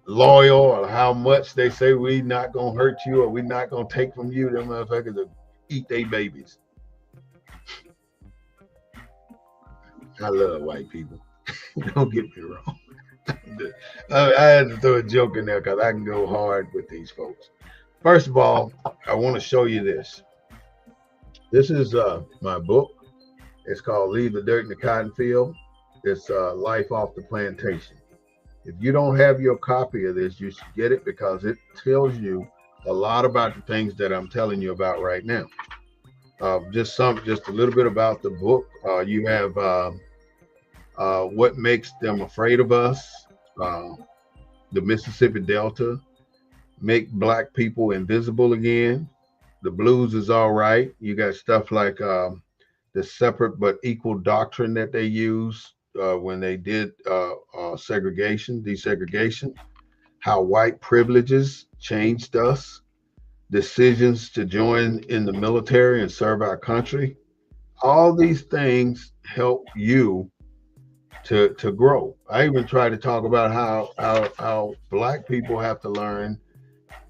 loyal or how much they say we not gonna hurt you or we not gonna take from you. Them motherfuckers will eat their babies. I love white people. Don't get me wrong. I had to throw a joke in there because I can go hard with these folks. First of all, I want to show you this. This is my book. It's called Leave the Dirt in the Cotton Field. It's Life Off the Plantation. If you don't have your copy of this, you should get it, because it tells you a lot about the things that I'm telling you about right now. Just a little bit about the book. You have what makes them afraid of us, the Mississippi Delta, make black people invisible again. The blues is all right. You got stuff like the separate but equal doctrine that they used when they did desegregation, how white privileges changed us, decisions to join in the military and serve our country. All these things help you to grow. I even try to talk about how black people have to learn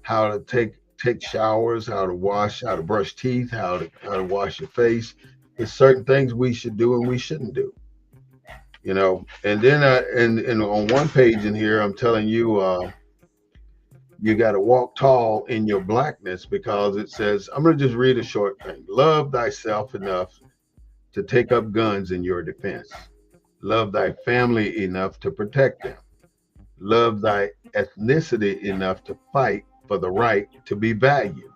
how to take showers, how to wash, how to brush teeth, how to wash your face, It's certain things we should do and we shouldn't do. And then and on one page in here, I'm telling you, you got to walk tall in your blackness, because it says, I'm going to just read a short thing. Love thyself enough to take up guns in your defense. Love thy family enough to protect them. Love thy ethnicity enough to fight for the right to be valued.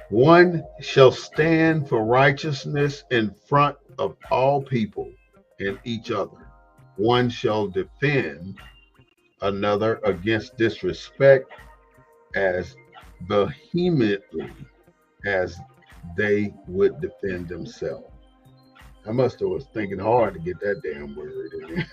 One shall stand for righteousness in front of all people and each other. One shall defend another against disrespect as vehemently as they would defend themselves. I must have was thinking hard to get that damn word in there.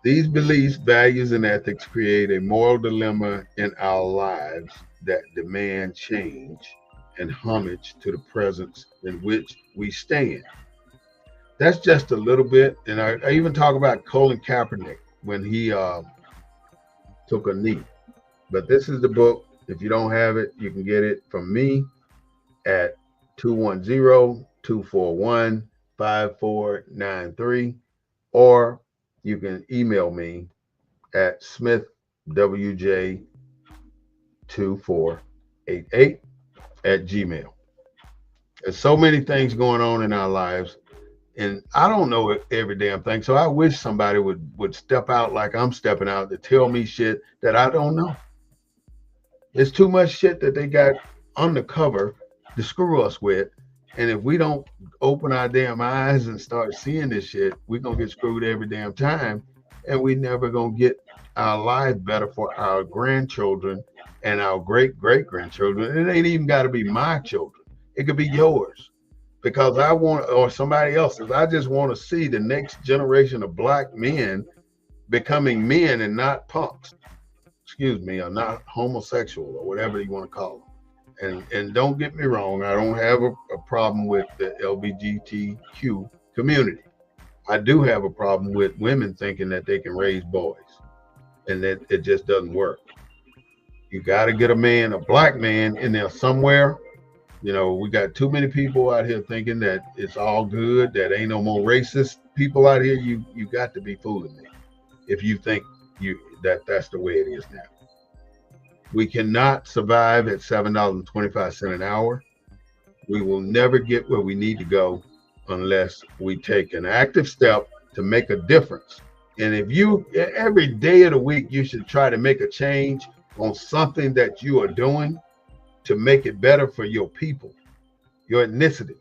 These beliefs, values, and ethics create a moral dilemma in our lives that demand change and homage to the presence in which we stand. That's just a little bit. And I even talk about Colin Kaepernick when he took a knee. But this is the book. If you don't have it, you can get it from me at 210-241-5493, or you can email me at smithwj2488@gmail. There's so many things going on in our lives, and I don't know every damn thing. So I wish somebody would step out like I'm stepping out to tell me shit that I don't know. It's too much shit that they got undercover to screw us with. And if we don't open our damn eyes and start seeing this shit, we're going to get screwed every damn time. And we never going to get our lives better for our grandchildren and our great-great-grandchildren. It ain't even got to be my children. It could be yours. Because I want, or somebody else's, I just want to see the next generation of black men becoming men and not punks. Excuse me, or not homosexual, or whatever you want to call them. And don't get me wrong, I don't have a problem with the LGBTQ community. I do have a problem with women thinking that they can raise boys, and that it just doesn't work. You got to get a man, a black man, in there somewhere. We got too many people out here thinking that it's all good, that ain't no more racist people out here. You got to be fooling me if you think that's the way it is now. We cannot survive at $7.25 an hour. We will never get where we need to go unless we take an active step to make a difference. And if you, every day of the week, you should try to make a change on something that you are doing to make it better for your people, your ethnicity.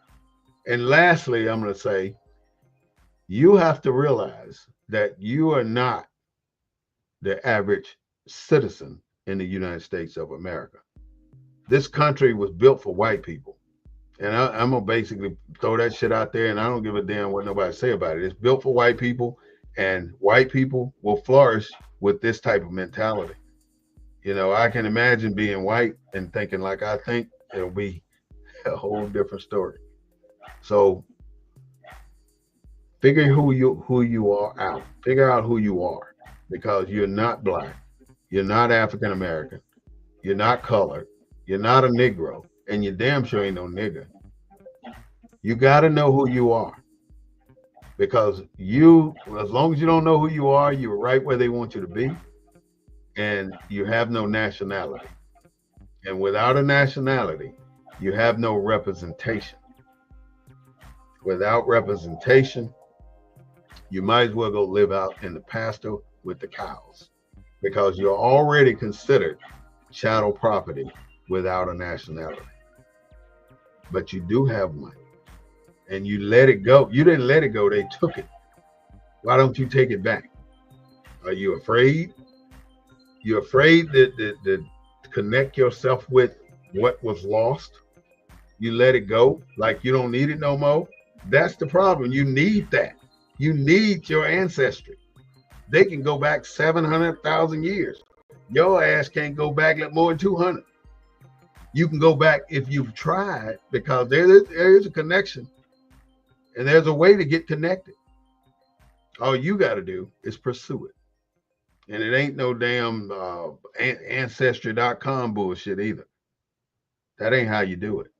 And lastly, I'm going to say, you have to realize that you are not the average citizen in the United States of America. This country was built for white people. And I'm going to basically throw that shit out there, and I don't give a damn what nobody say about it. It's built for white people, and white people will flourish with this type of mentality. I can imagine being white and thinking like I think. It'll be a whole different story. So figure who you are out. Figure out who you are. Because you're not black, you're not African American, you're not colored, you're not a Negro, and you damn sure ain't no nigger. You got to know who you are, because as long as you don't know who you are, you're right where they want you to be, and you have no nationality. And without a nationality, you have no representation. Without representation, you might as well go live out in the pasture with the cows, because you're already considered chattel property without a nationality. But you do have one, and you let it go. You didn't let it go, they took it. Why don't you take it back? Are you afraid? You're afraid that connect yourself with what was lost? You let it go like you don't need it no more? That's the problem. You need that. You need your ancestry. They can go back 700,000 years. Your ass can't go back more than 200. You can go back if you've tried, because there is a connection, and there's a way to get connected. All you got to do is pursue it. And it ain't no damn ancestry.com bullshit either. That ain't how you do it.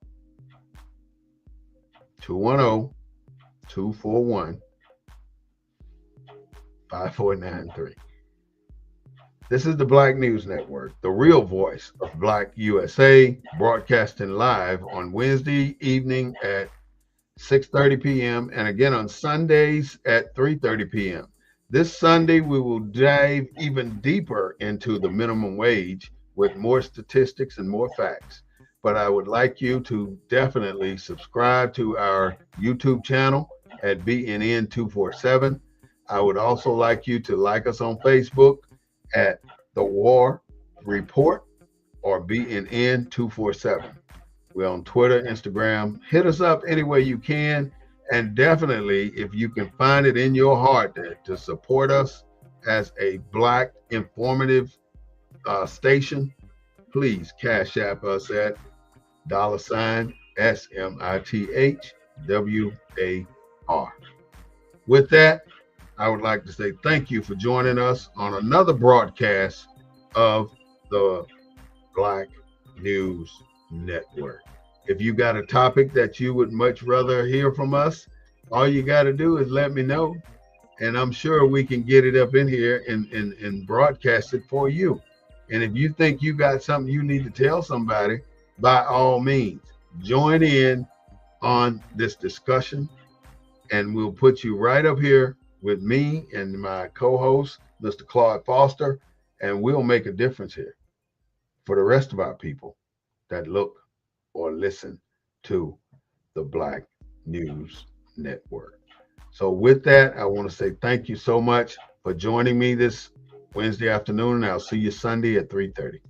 210-241-5493. This is the Black News Network, the real voice of Black USA, broadcasting live on Wednesday evening at 6:30 p.m. and again on Sundays at 3:30 p.m. This Sunday, we will dive even deeper into the minimum wage with more statistics and more facts. But I would like you to definitely subscribe to our YouTube channel at BNN247. I would also like you to like us on Facebook at The War Report or BNN247. We're on Twitter, Instagram. Hit us up any way you can. And definitely, if you can find it in your heart to support us as a Black informative station, please Cash App us at $SMITHWAR. With that, I would like to say thank you for joining us on another broadcast of the Black News Network. If you got a topic that you would much rather hear from us, all you got to do is let me know, and I'm sure we can get it up in here and broadcast it for you. And if you think you got something you need to tell somebody, by all means, join in on this discussion, and we'll put you right up here with me and my co-host, Mr. Claude Foster, and we'll make a difference here for the rest of our people that look or listen to the Black News Network. So with that, I want to say thank you so much for joining me this Wednesday afternoon, and I'll see you Sunday at 3:30.